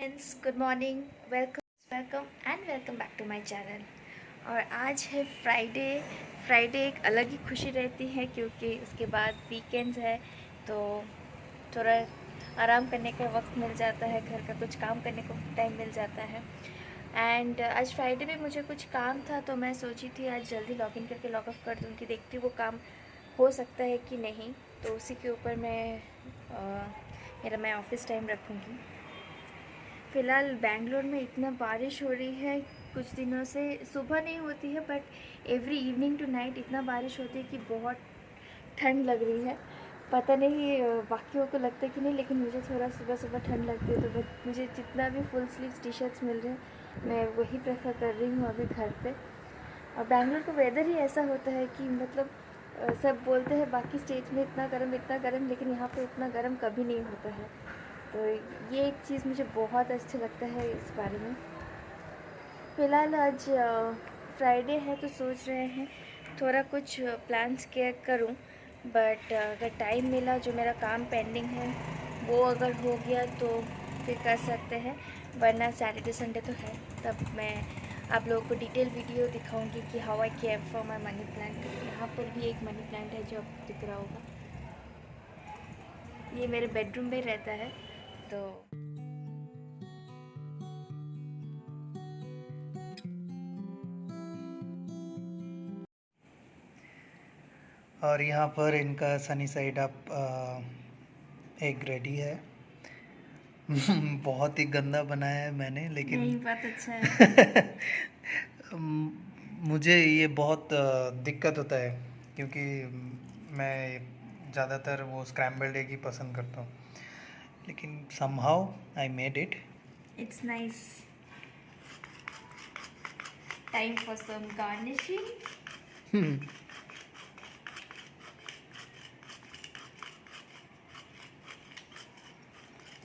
Friends, good morning. Welcome and welcome back to my channel. और आज है Friday. Friday एक अलग ही खुशी रहती है क्योंकि उसके बाद वीकेंड्स है, तो थोड़ा आराम करने का वक्त मिल जाता है, घर का कुछ काम करने को टाइम मिल जाता है। एंड आज फ्राइडे में मुझे कुछ काम था, तो मैं सोची थी आज जल्दी लॉग इन करके लॉग ऑफ कर दूँ कि देखती हूँ वो काम हो सकता है कि नहीं। तो उसी के ऊपर मैं ऑफिस टाइम रखूँगी। फ़िलहाल बैंगलोर में इतना बारिश हो रही है कुछ दिनों से। सुबह नहीं होती है but every evening to night इतना बारिश होती है कि बहुत ठंड लग रही है। पता नहीं बाकियों को लगता है कि नहीं, लेकिन मुझे थोड़ा सुबह सुबह ठंड लगती है। तो मुझे जितना भी फुल स्लीव्स टी शर्ट्स मिल रहे हैं मैं वही प्रेफर कर रही हूँ अभी घर पे। और बैंगलोर का वेदर ही ऐसा होता है कि मतलब सब बोलते हैं बाकी स्टेट्स में इतना गर्म, लेकिन यहाँ पे उतना गर्म कभी नहीं होता है। तो ये एक चीज़ मुझे बहुत अच्छा लगता है इस बारे में। फ़िलहाल आज फ्राइडे है तो सोच रहे हैं थोड़ा कुछ प्लान्स क्या करूं, बट अगर टाइम मिला, जो मेरा काम पेंडिंग है वो अगर हो गया तो फिर कर सकते हैं, वरना सैटरडे संडे तो है, तब मैं आप लोगों को डिटेल वीडियो दिखाऊंगी कि how I care for my money plant. यहाँ पर भी एक मनी प्लांट है जो आपको दिख रहा होगा, ये मेरे बेडरूम में रहता है। तो और यहाँ पर इनका sunny side up egg ready है। बहुत ही गंदा बनाया है मैंने, लेकिन नहीं, बात अच्छा है। मुझे ये बहुत दिक्कत होता है क्योंकि मैं ज़्यादातर वो स्क्रैम्बल्ड एग ही पसंद करता हूँ, लेकिन somehow I made it. It's nice. Time for some garnishing.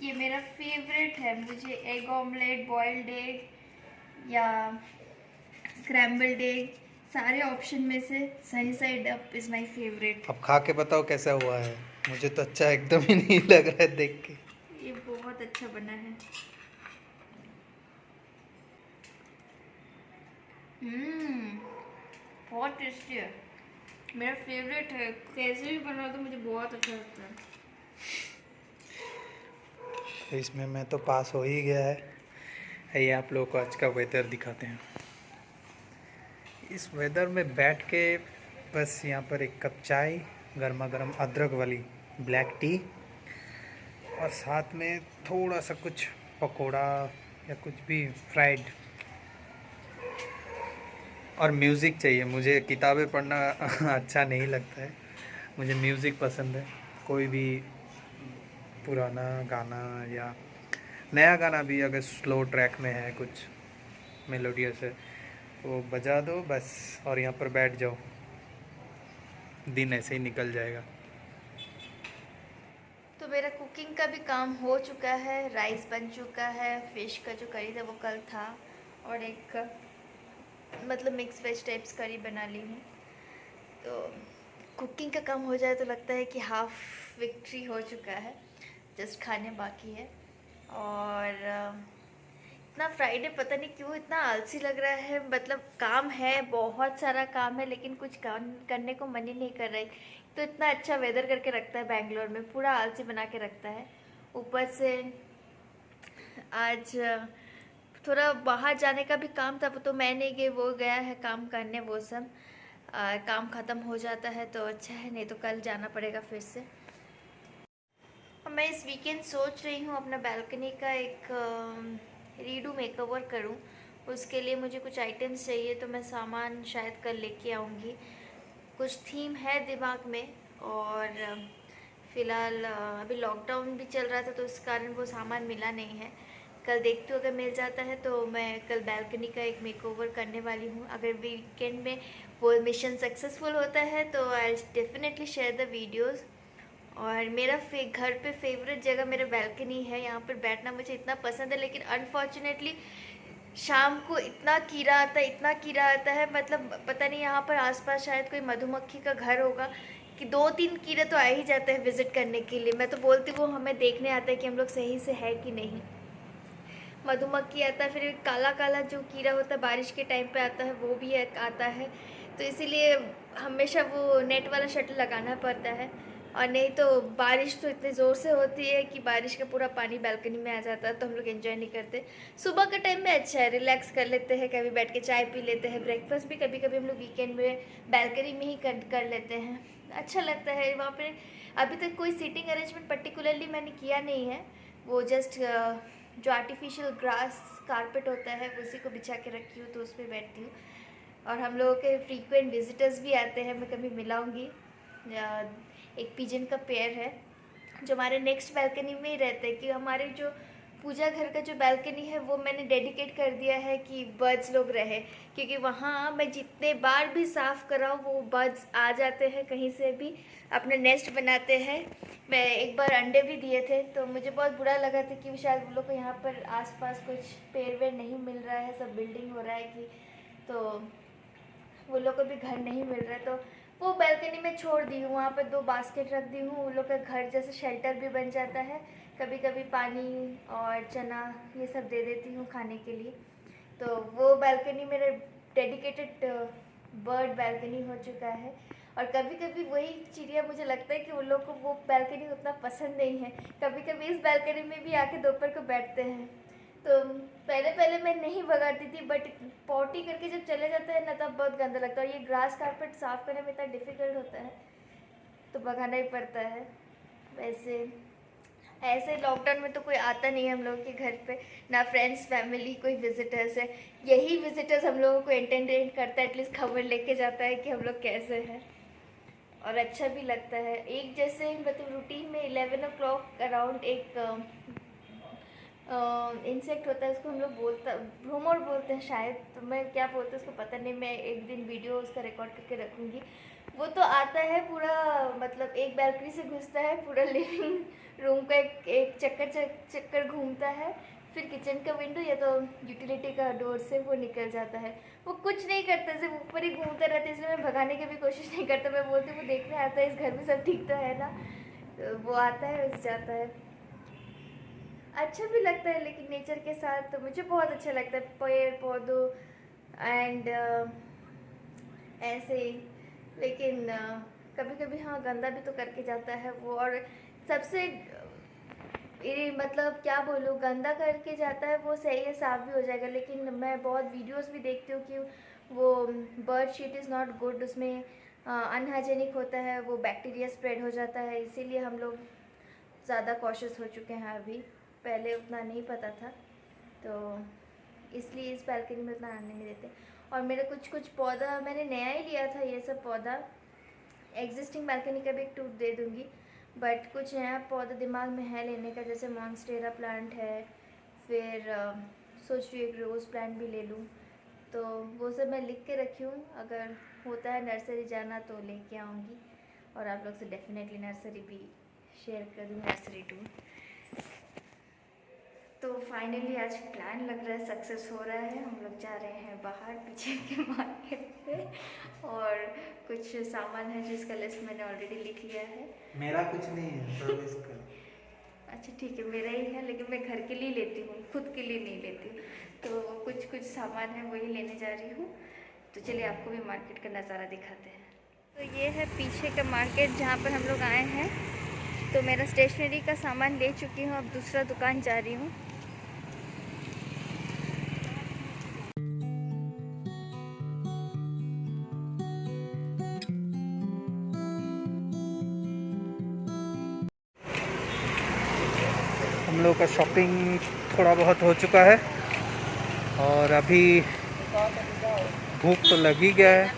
ये मेरा फेवरेट है। मुझे एग ऑमलेट, बॉइल्ड एग या स्क्रैम्बल्ड एग, सारे ऑप्शन में से sunny side up is my favourite. अब खा के बताओ कैसा हुआ है। मुझे तो अच्छा एकदम ही नहीं लग रहा है देख के। ये बहुत अच्छा बना है। हम्म, बहुत टेस्टी है। मेरा फेवरेट है, कैसे भी बना तो मुझे बहुत अच्छा लगता है। इसमें मैं तो पास हो ही गया है। ये आप लोगों को आज का वेदर दिखाते हैं। इस वेदर में बैठ के बस यहाँ पर एक कप चाय, गर्मा गर्म अदरक वाली ब्लैक टी, और साथ में थोड़ा सा कुछ पकोड़ा या कुछ भी फ्राइड, और म्यूज़िक चाहिए। मुझे किताबें पढ़ना अच्छा नहीं लगता है, मुझे म्यूज़िक पसंद है। कोई भी पुराना गाना या नया गाना भी अगर स्लो ट्रैक में है, कुछ मेलोडियस है, तो बजा दो बस और यहाँ पर बैठ जाओ। दिन ऐसे ही निकल जाएगा। तो मेरा कुकिंग का भी काम हो चुका है। राइस बन चुका है, फिश का जो करी था वो कल था, और एक मतलब मिक्स वेज टाइप्स करी बना ली हूँ। तो कुकिंग का काम हो जाए तो लगता है कि हाफ विक्ट्री हो चुका है, जस्ट खाने बाकी है। और इतना फ्राइडे पता नहीं क्यों इतना आलसी लग रहा है। मतलब काम है, बहुत सारा काम है, लेकिन कुछ काम करने को मन ही नहीं कर रहा है। तो इतना अच्छा वेदर करके रखता है बैंगलोर में, पूरा आलसी बना के रखता है। ऊपर से आज थोड़ा बाहर जाने का भी काम था, तो मैं नहीं गई, वो गया है काम करने। वो सब काम ख़त्म हो जाता है तो अच्छा है, नहीं तो कल जाना पड़ेगा फिर से। और मैं इस वीकेंड सोच रही हूँ अपना बालकनी का एक रीडू मेकओवर करूँ। उसके लिए मुझे कुछ आइटम्स चाहिए, तो मैं सामान शायद कल लेके आऊँगी। कुछ थीम है दिमाग में, और फ़िलहाल अभी लॉकडाउन भी चल रहा था तो उस कारण वो सामान मिला नहीं है। कल देखती हूँ, अगर मिल जाता है तो मैं कल बालकनी का एक मेकओवर करने वाली हूँ। अगर वीकेंड में वो मिशन सक्सेसफुल होता है तो I definitely share the videos. और मेरा घर पे फेवरेट जगह मेरा बालकनी है, यहाँ पर बैठना मुझे इतना पसंद है। लेकिन अनफॉर्चुनेटली शाम को इतना कीड़ा आता है, मतलब पता नहीं, यहाँ पर आसपास शायद कोई मधुमक्खी का घर होगा कि 2-3 कीड़े तो आ ही जाते हैं विज़िट करने के लिए। मैं तो बोलती हूँ वो हमें देखने आता है कि हम लोग सही से है कि नहीं। मधुमक्खी आता है, फिर एक काला काला जो कीड़ा होता है बारिश के टाइम पे आता है वो भी एक आता है। तो इसीलिए हमेशा वो नेट वाला शटर लगाना पड़ता है, और नहीं तो बारिश तो इतनी ज़ोर से होती है कि बारिश का पूरा पानी बालकनी में आ जाता है, तो हम लोग एंजॉय नहीं करते। सुबह का टाइम में अच्छा है, रिलैक्स कर लेते हैं, कभी बैठ के चाय पी लेते हैं, ब्रेकफास्ट भी कभी कभी हम लोग वीकेंड में बालकनी में ही कर लेते हैं, अच्छा लगता है वहाँ पे। अभी तक कोई सीटिंग अरेंजमेंट पर्टिकुलरली मैंने किया नहीं है, वो जस्ट जो आर्टिफिशियल ग्रास कारपेट होता है उसी को बिछा के रखी हूँ, तो उस पर बैठती हूँ। और हम लोगों के फ्रीक्वेंट विजिटर्स भी आते हैं, मैं कभी मिलाऊंगी। एक पिजन का पेयर है जो हमारे नेक्स्ट बालकनी में ही रहते हैं, कि हमारे जो पूजा घर का जो बालकनी है वो मैंने डेडिकेट कर दिया है कि बर्ड्स लोग रहे, क्योंकि वहाँ मैं जितने बार भी साफ़ कराऊँ वो बर्ड्स आ जाते हैं, कहीं से भी अपना नेस्ट बनाते हैं। मैं एक बार अंडे भी दिए थे, तो मुझे बहुत बुरा लगा था कि शायद वो लोग को यहाँ पर आसपास कुछ पेड़ वेड़ नहीं मिल रहा है, सब बिल्डिंग हो रहा है कि, तो वो लोग को भी घर नहीं मिल रहा है, तो वो बालकनी में छोड़ दी हूँ। वहाँ पर 2 बास्केट रख दी हूँ, उन लोग का घर जैसे शेल्टर भी बन जाता है। कभी कभी पानी और चना ये सब दे देती हूँ खाने के लिए। तो वो बालकनी मेरा डेडिकेटेड बर्ड बालकनी हो चुका है। और कभी कभी वही चिड़िया, मुझे लगता है कि उन लोग को वो बालकनी उतना पसंद नहीं है, कभी कभी इस बालकनी में भी आके दोपहर को बैठते हैं। तो पहले मैं नहीं भगाती थी, बट पॉटी करके जब चले जाते हैं ना तब बहुत गंदा लगता है, और ये ग्रास कारपेट साफ़ करने में इतना डिफ़िकल्ट होता है तो भगाना ही पड़ता है। वैसे ऐसे लॉकडाउन में तो कोई आता नहीं है हम लोगों के घर पे, ना फ्रेंड्स फैमिली कोई विजिटर्स है। यही विजिटर्स हम लोगों को एंटरटेन करता है, एटलीस्ट खबर लेके जाता है कि हम लोग कैसे हैं, और अच्छा भी लगता है। एक जैसे मतलब रूटीन में 11 o'clock अराउंड एक इंसेक्ट होता है, उसको हम लोग भ्रूमर बोलते हैं शायद, तो मैं क्या बोलते हैं उसको पता नहीं, मैं एक दिन वीडियो उसका रिकॉर्ड करके रखूँगी। वो तो आता है पूरा, मतलब एक बालकनी से घुसता है, पूरा लिविंग रूम का एक चक्कर घूमता है, फिर किचन का विंडो या तो यूटिलिटी का डोर से वो निकल जाता है। वो कुछ नहीं करता, सिर्फ ऊपर ही घूमता रहता है, इसलिए मैं भगाने की भी कोशिश नहीं करता। मैं बोलती हूँ वो देखने आता है इस घर में सब ठीक तो है ना, तो वो आता है बस जाता है। अच्छा भी लगता है, लेकिन नेचर के साथ तो मुझे बहुत अच्छा लगता है, पेड़ पौधों एंड ऐसे ही। लेकिन कभी कभी हाँ गंदा भी तो करके जाता है वो, और सबसे ये मतलब क्या बोलूँ, गंदा करके जाता है वो, सही है साफ़ भी हो जाएगा, लेकिन मैं बहुत वीडियोस भी देखती हूँ कि वो bird sheet is not good, उसमें अनहाइजेनिक होता है, वो बैक्टीरिया स्प्रेड हो जाता है, इसीलिए हम लोग ज़्यादा कॉशियस हो चुके हैं अभी, पहले उतना नहीं पता था, तो इसलिए इस बालकनी में उतना आने नहीं देते। और मेरा कुछ पौधा मैंने नया ही लिया था, ये सब पौधा एग्जिस्टिंग बालकनी का भी एक टूर दे दूँगी, बट कुछ नया पौधा दिमाग में है लेने का, जैसे मॉन्स्टेरा प्लांट है, फिर सोच रही हूँ एक रोज़ प्लांट भी ले लूँ, तो वो सब मैं लिख के रखी हूँ, अगर होता है नर्सरी जाना तो लेके आऊँगी, और आप लोग से डेफिनेटली नर्सरी भी शेयर करूँ, नर्सरी टूर। तो फाइनली आज प्लान लग रहा है सक्सेस हो रहा है, हम लोग जा रहे हैं बाहर पीछे के मार्केट पे, और कुछ सामान है जिसका लिस्ट मैंने ऑलरेडी लिख लिया है। मेरा कुछ नहीं है, प्रवेश का। अच्छा ठीक है, मेरा ही है, लेकिन मैं घर के लिए लेती हूँ, खुद के लिए नहीं लेती हूँ, तो कुछ सामान है वही लेने जा रही हूँ। तो चलिए आपको भी मार्केट का नज़ारा दिखाते हैं। तो ये है पीछे का मार्केट जहाँ पर हम लोग आए हैं। तो मेरा स्टेशनरी का सामान ले चुकी हूँ, अब दूसरा दुकान जा रही हूँ। हम लोग का शॉपिंग थोड़ा बहुत हो चुका है, और अभी भूख तो लग ही गया है,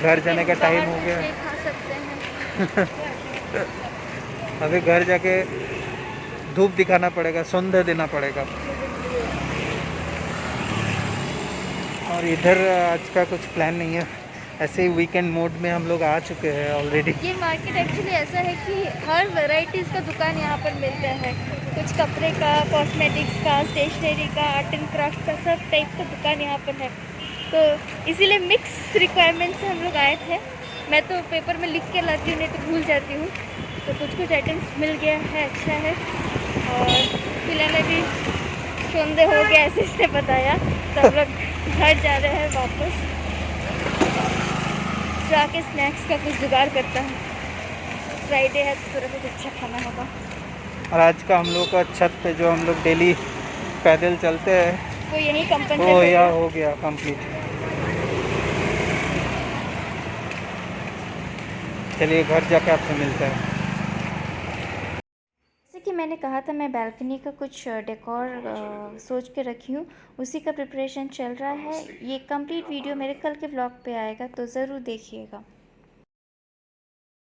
घर जाने का टाइम हो गया है। खा सकते हैं। अभी घर जाके धूप दिखाना पड़ेगा, सौंदर्य देना पड़ेगा। और इधर आज का कुछ प्लान नहीं है, ऐसे ही वीकेंड मोड में हम लोग आ चुके हैं ऑलरेडी। ये मार्केट एक्चुअली ऐसा है कि हर वैरायटीज़ का दुकान यहाँ पर मिलता है, कुछ कपड़े का, कॉस्मेटिक्स का, स्टेशनरी का, आर्ट एंड क्राफ्ट का, सब टाइप का दुकान यहाँ पर है। तो इसीलिए मिक्स रिक्वायरमेंट से हम लोग आए थे। मैं तो पेपर में लिख के लाती हूँ, नहीं तो भूल जाती हूँ, तो कुछ आइटम्स मिल गया है, अच्छा है। और फिलहाल अभी संडे हो गया ऐसे इसने बताया, तो हम लोग घर जा रहे हैं वापस। जाके स्नैक्स का कुछ जुगाड़ करता है, फ्राइडे है तो थोड़ा कुछ अच्छा खाना होगा। और आज का हम लोग का छत पे जो हम लोग डेली पैदल चलते हैं वो यही कंपनसेट वो हो यह गया। हो गया कंप्लीट। चलिए घर जाके आपसे मिलते हैं। जैसे कि मैंने कहा था, मैं बालकनी का कुछ डेकोर सोच के रखी हूँ, उसी का प्रिपरेशन चल रहा है। ये कंप्लीट वीडियो मेरे कल के व्लॉग पे आएगा, तो ज़रूर देखिएगा।